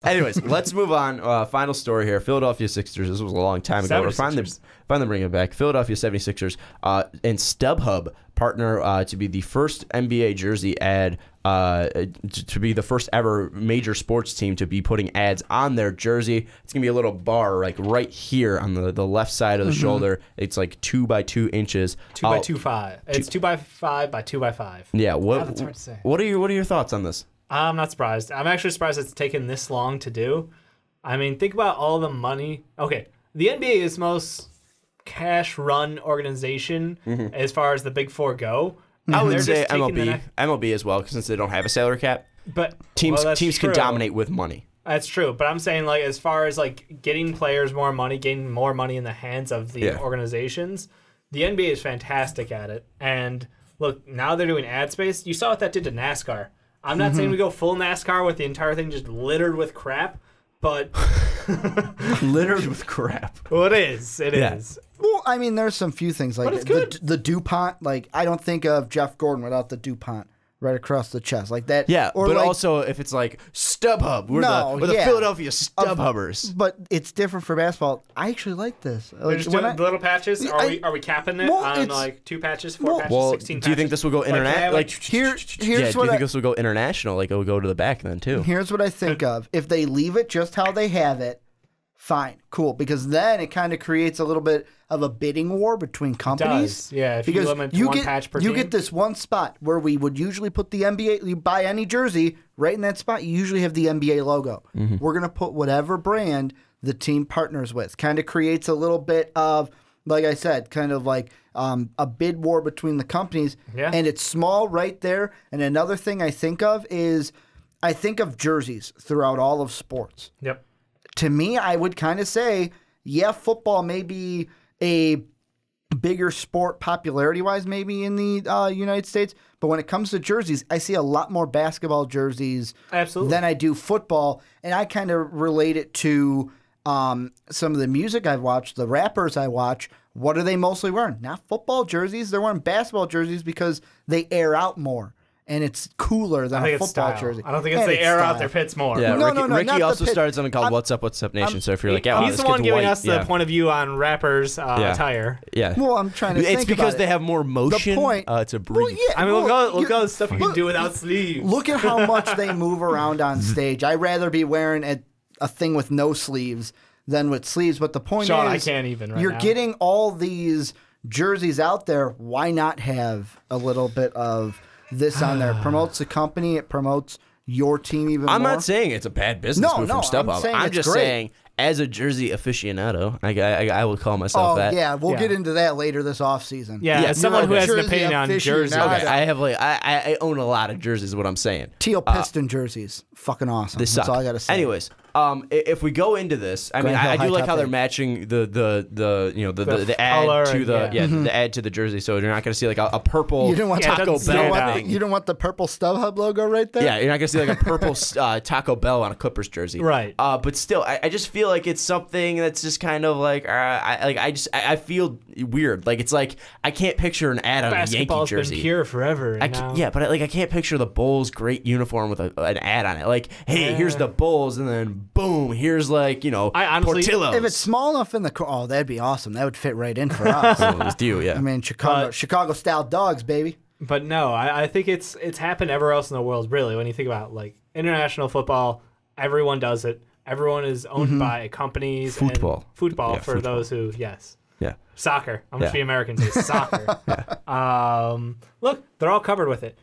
Anyways, let's move on. Final story here. Philadelphia Sixers. This was a long time ago. We're finally bringing it back. Philadelphia 76ers and StubHub partner to be the first NBA jersey ad, to be the first ever major sports team to be putting ads on their jersey. It's going to be a little bar like right here on the left side of the shoulder. It's like 2 by 2 inches. 2 by 2.5. It's 2 by 5 by 2 by 5. Yeah. That's hard to say. What are your thoughts on this? I'm not surprised. I'm actually surprised it's taken this long to do. I mean, think about all the money. Okay, the NBA is most cash-run organization as far as the Big Four go. I would say MLB as well, since they don't have a salary cap. But teams can dominate with money. That's true, but I'm saying like as far as like getting players more money, getting more money in the hands of the organizations, the NBA is fantastic at it. And look, now they're doing ad space. You saw what that did to NASCAR. I'm not saying we go full NASCAR with the entire thing just littered with crap, but littered with crap. Well, it is. It is. Well, I mean, there's some few things like the DuPont. Like, I don't think of Jeff Gordon without the DuPont right across the chest like that. Yeah, or but like, also if it's like StubHub, we're the Philadelphia StubHubbers. But it's different for basketball. I actually like this. Like, just doing the little patches. Are we capping it on like 2 patches, 4 patches, 16 patches? Do you think this will go international? Like, here's do you think this will go international? Like, it will go to the back then too. Here's what I think of. If they leave it just how they have it, fine, cool, because then it kind of creates a little bit of a bidding war between companies. Yeah, if because you limit one patch per team. You get this one spot where we would usually put the NBA, you buy any jersey, right in that spot, you usually have the NBA logo. We're going to put whatever brand the team partners with. Kind of creates a little bit of, like I said, kind of like a bid war between the companies. Yeah. And it's small right there. And another thing I think of is I think of jerseys throughout all of sports. Yep. To me, I would kind of say, yeah, football may be a bigger sport popularity-wise maybe in the United States, but when it comes to jerseys, I see a lot more basketball jerseys than I do football, and I kind of relate it to some of the music I've watched, the rappers I watch. What are they mostly wearing? Not football jerseys. They're wearing basketball jerseys because they air out more. And it's cooler than a football jersey. I don't think it's they air out their pits more. Yeah, Ricky also started something called What's Up Nation. So if you're like, he's the one giving us the point of view on rappers' attire. Yeah. Well, I'm trying to think it's because they have more motion to breathe. Well, yeah, I mean, look at all the stuff you can do without sleeves. Look at how much they move around on stage. I'd rather be wearing a thing with no sleeves than with sleeves. But the point Sean, is, I can't even you're now. getting all these jerseys out there. Why not have a little bit of this on there? It promotes the company. It promotes your team even more. I'm not saying it's a bad business move from StubHub. I'm just saying, as a jersey aficionado, I will call myself that. Yeah, we'll get into that later this offseason. Yeah, as someone who has an opinion on jerseys. Okay, I own a lot of jerseys, is what I'm saying. Teal Piston jerseys. Fucking awesome. That's all I got to say. Anyways, if we go into this, I mean, I do like how they're matching the ad to the ad to the jersey, so you're not going to see like a purple Taco Bell thing. You don't want the purple StubHub logo right there? Yeah, you're not going to see like a purple Taco Bell on a Clippers jersey. Right. But still, I just feel like it's something that's just kind of like, I feel weird. Like, it's like I can't picture an ad on a Yankee jersey. Basketball's been pure forever. Yeah, but I can't picture the Bulls' great uniform with an ad on it. Like, hey, here's the Bulls, and then boom, here's like, Portillo's. If it's small enough in the that'd be awesome. That would fit right in for us. Let's do, yeah. I mean, Chicago style dogs, baby. But no, I think it's happened everywhere else in the world. Really, when you think about like international football, everyone does it. Everyone is owned by companies. Football for those who Yeah. Soccer. I'm going to be American say soccer. Look, they're all covered with it.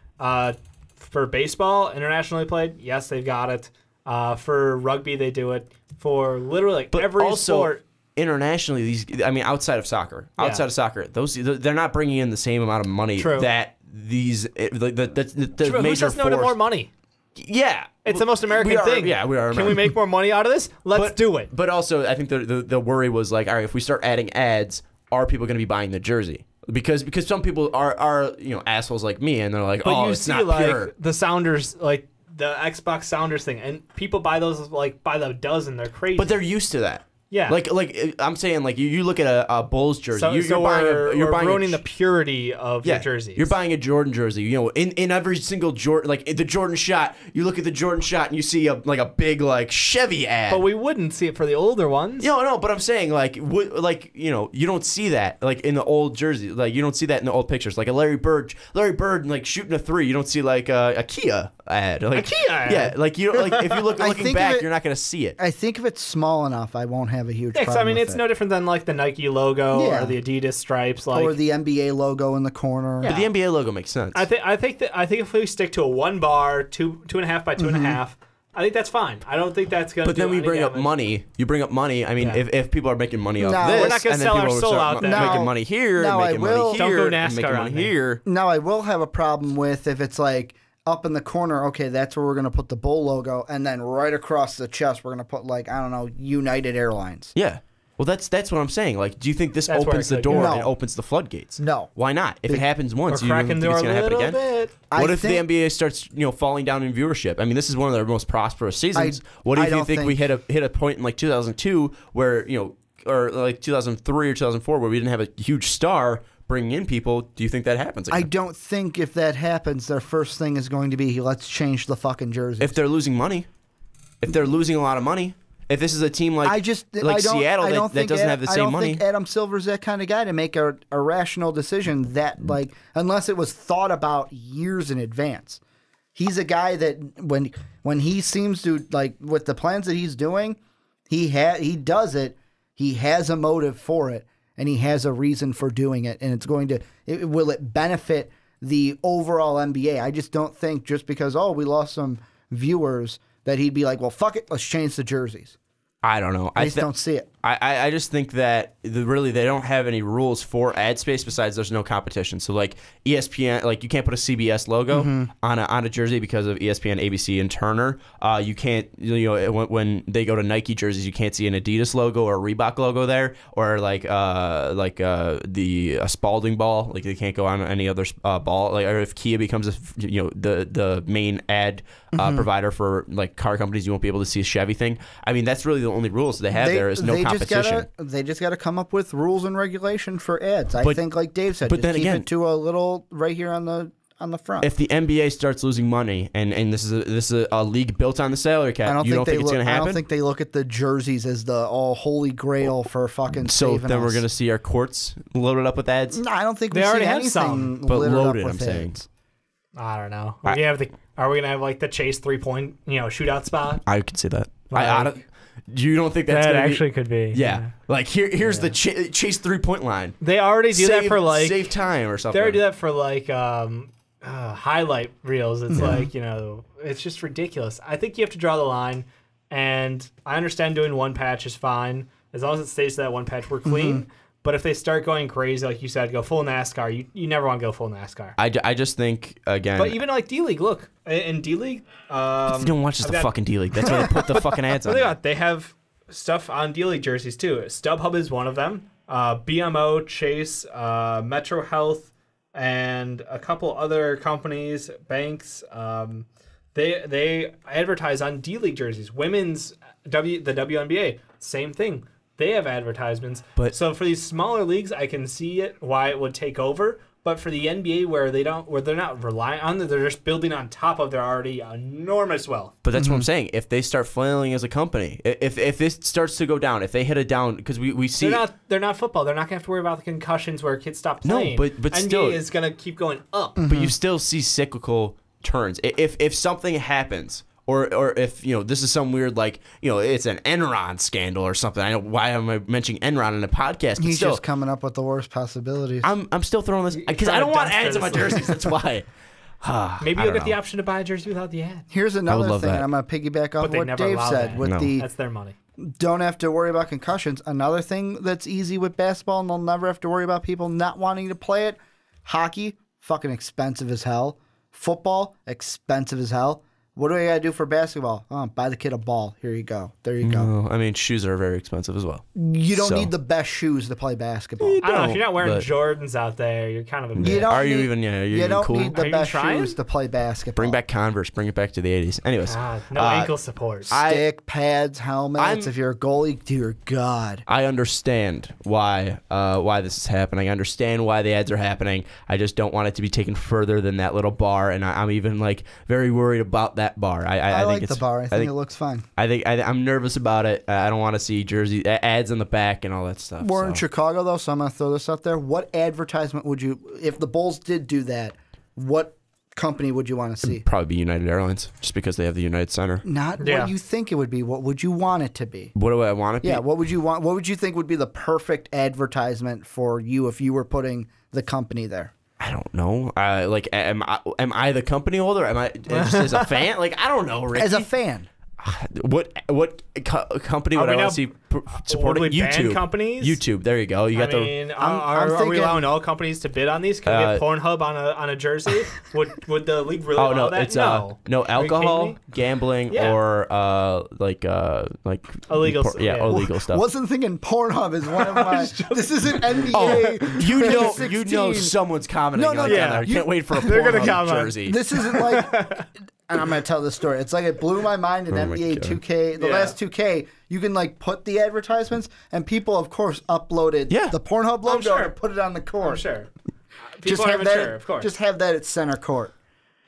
For baseball, internationally played, yes, they've got it. For rugby, they do it. For literally every sport. Internationally, outside of soccer, they're not bringing in the same amount of money that these the major force. More money. Yeah, it's the most American thing. Yeah, we are. Can we make more money out of this? Let's do it. But also, I think the worry was like, all right, if we start adding ads, are people going to be buying the jersey? Because some people are assholes like me, and they're like, it's not pure. The Sounders, like the Xbox Sounders thing, and people buy those like by the dozen. They're crazy. But they're used to that. Yeah. Like I'm saying, like you look at a Bulls jersey. You're buying ruining the purity of your jerseys. You're buying a Jordan jersey. You know, in every single Jordan, like the Jordan shot, you look at the Jordan shot and you see a big like Chevy ad. But we wouldn't see it for the older ones. No, but I'm saying like you don't see that like in the old jersey. Like you don't see that in the old pictures. Like a Larry Bird like shooting a 3. You don't see like a Kia ad. Like, a Kia ad. Yeah, like you like if you looking back, you're not gonna see it. I think if it's small enough, I won't have a huge problem. I mean, it's no different than like the Nike logo or the Adidas stripes, like or the NBA logo in the corner. But the NBA logo makes sense. I think if we stick to a 1 bar, 2.5 by 2.5, I think that's fine. I don't think that's gonna. But then we bring up money. You bring up money. I mean, if people are making money off this, we're not gonna sell our soul out there. Making money here, making money here, don't go NASCAR making money here. Now I will have a problem with if it's like up in the corner. Okay, that's where we're gonna put the Bull logo, and then right across the chest, we're gonna put like I don't know, United Airlines. Yeah. Well, that's what I'm saying. Like, do you think this opens the door and opens the floodgates? No. Why not? If it happens once, you don't think it's going to happen again? What if the NBA starts, falling down in viewership? I mean, this is one of their most prosperous seasons. What if you think we hit a point in like 2002 where or like 2003 or 2004 where we didn't have a huge star bringing in people? Do you think that happens again? I don't think if that happens, their first thing is going to be let's change the fucking jerseys. If they're losing money, if they're losing a lot of money. If this is a team like Seattle that doesn't have the same money. I don't think Adam Silver's that kind of guy to make a rational decision that, unless it was thought about years in advance. He's a guy that when he seems to, with the plans that he's doing, he does it. He has a motive for it, and he has a reason for doing it, and will it benefit the overall NBA? I just don't think just because, we lost some viewers that he'd be like, well, fuck it, let's change the jerseys. I don't know. I just don't see it. I just think that they don't have any rules for ad space besides there's no competition. So like ESPN, like you can't put a CBS logo on a jersey because of ESPN, ABC, and Turner. You can't, when they go to Nike jerseys, you can't see an Adidas logo or a Reebok logo there, or like a Spalding ball. Like they can't go on any other ball. Like, or if Kia becomes the main ad provider for like car companies, you won't be able to see a Chevy thing. I mean, that's really the only rules they have. There is no competition. They just got to come up with rules and regulation for ads. I think, like Dave said, just keep it to a little right here on the front. If the NBA starts losing money, and this is a league built on the salary cap, you don't think it's going to happen? I don't think they look at the jerseys as the holy grail for fucking. So then we're going to see our courts loaded up with ads. No, I don't think they already have some, but loaded. I'm saying. I don't know. Are we gonna have like the Chase 3-point shootout spot? I could see that. You don't think that's that gonna actually could be? Yeah. Like here's the Chase 3-point line. They already do that for like save time or something. They already do that for like highlight reels. It's like it's just ridiculous. I think you have to draw the line, and I understand doing one patch is fine as long as it stays to that one patch. We're clean. But if they start going crazy, like you said, go full NASCAR, you never want to go full NASCAR. I just think, again... But even like D-League, look. In D-League... you don't watch the fucking D-League. That's why they put the fucking ads on. They have stuff on D-League jerseys, too. StubHub is one of them. BMO, Chase, Metro Health, and a couple other companies, banks. They advertise on D-League jerseys. Women's, the WNBA, same thing. They have advertisements. So for these smaller leagues, I can see why it would take over. But for the NBA, where they're not relying on it, they're just building on top of their already enormous wealth. But that's what I'm saying. If they start flailing as a company, if this starts to go down, if they hit it down, because we see they're not football. They're not gonna have to worry about the concussions where kids stop playing. No, but NBA still is gonna keep going up. But you still see cyclical turns. If something happens. Or if this is some weird it's an Enron scandal or something. I know why am I mentioning Enron in a podcast? But he's just coming up with the worst possibilities. I'm still throwing this because I don't want ads on my jerseys. That's why. Maybe you'll get the option to buy a jersey without the ad. Here's another thing. I'm gonna piggyback off what Dave said. That's their money. Don't have to worry about concussions. Another thing that's easy with basketball, and they'll never have to worry about people not wanting to play it. Hockey, fucking expensive as hell. Football, expensive as hell. What do I got to do for basketball? Oh, buy the kid a ball. Here you go. There you go. No, I mean, shoes are very expensive as well. You don't need the best shoes to play basketball. I don't know. If you're not wearing Jordans out there, you're kind of a you Are you need, even, yeah, you don't cool? need the best shoes to play basketball. Bring back Converse. Bring it back to the 80s. Anyways. no ankle support. Stick, pads, helmets. If you're a goalie, dear God. I understand why this is happening. I understand why the ads are happening. I just don't want it to be taken further than that little bar, and I'm even like very worried about that bar. I like think the bar. I think it looks fine. I'm nervous about it. I don't want to see jersey ads in the back and all that stuff. We're in Chicago though, so I'm gonna throw this out there. What advertisement would you, if the Bulls did do that, what company would you want to see? It'd probably be United Airlines, just because they have the United Center. Not what you think it would be. What would you want it to be? What do I want it to be? Yeah, what would you want? What would you think would be the perfect advertisement for you if you were putting the company there? I don't know. Like, am I the company holder? Am I just as a fan? Like, I don't know, Ricky. As a fan. What company would I want to see supporting? YouTube companies? YouTube. There you go. You got are we allowing all companies to bid on these? Can we get Pornhub on a jersey? Would the league really allow that? It's no alcohol, gambling, or like illegal. Illegal stuff. Wasn't thinking Pornhub is one of my. This isn't NBA. You know someone's commenting on that. I can't wait for a Pornhub jersey. This isn't like. And I'm going to tell this story. It's like it blew my mind in NBA 2K. The last 2K, you can like put the advertisements, and people, of course, uploaded the Pornhub logo and put it on the court. I'm sure. Just have that. Of course. Just have that at center court.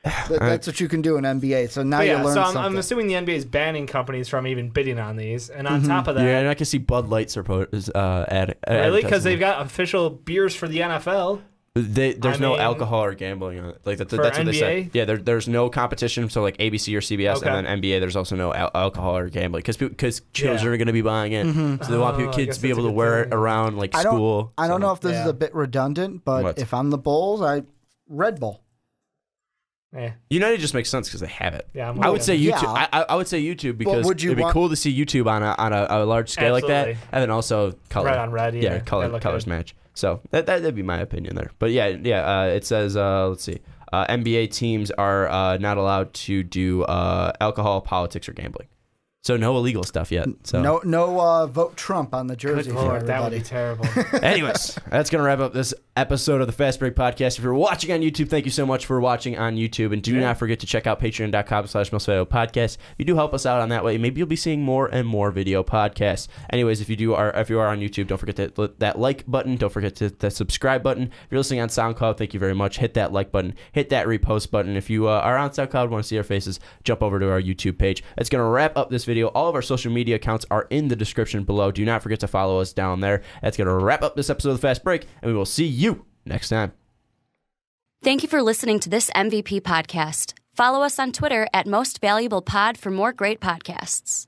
That's what you can do in NBA. So now you learn something. I'm assuming the NBA is banning companies from even bidding on these. And on top of that, and I can see Bud Light's ad. Really? Because they've got official beers for the NFL. There's no alcohol or gambling on it. Like that's what they said. Yeah, there's no competition. So like ABC or CBS, and then NBA, there's also no alcohol or gambling because children are going to be buying it. So they want kids to be able to wear it around like school. I don't know if this is a bit redundant, but if I'm the Bulls, Red Bull. United just makes sense because they have it. Yeah, I would say YouTube. Yeah. I would say YouTube because it'd be cool to see YouTube on a large scale like that, and then also color. Red on red, colors match. So that'd be my opinion there. But it says let's see, NBA teams are not allowed to do alcohol, politics, or gambling. So no illegal stuff yet. So no vote Trump on the jersey. Good Lord, that would be terrible. Anyways, that's going to wrap up this episode of the Fast Break Podcast. If you're watching on YouTube, thank you so much for watching on YouTube. And do not forget to check out patreon.com/MostValuable. You do help us out on that way. Maybe you'll be seeing more and more video podcasts. Anyways, if you are on YouTube, don't forget that like button. Don't forget the subscribe button. If you're listening on SoundCloud, thank you very much. Hit that like button. Hit that repost button. If you are on SoundCloud, want to see our faces, jump over to our YouTube page. That's going to wrap up this video. All of our social media accounts are in the description below. Do not forget to follow us down there. That's going to wrap up this episode of The Fast Break, and we will see you next time. Thank you for listening to this MVP podcast. Follow us on Twitter @MostValuablePod for more great podcasts.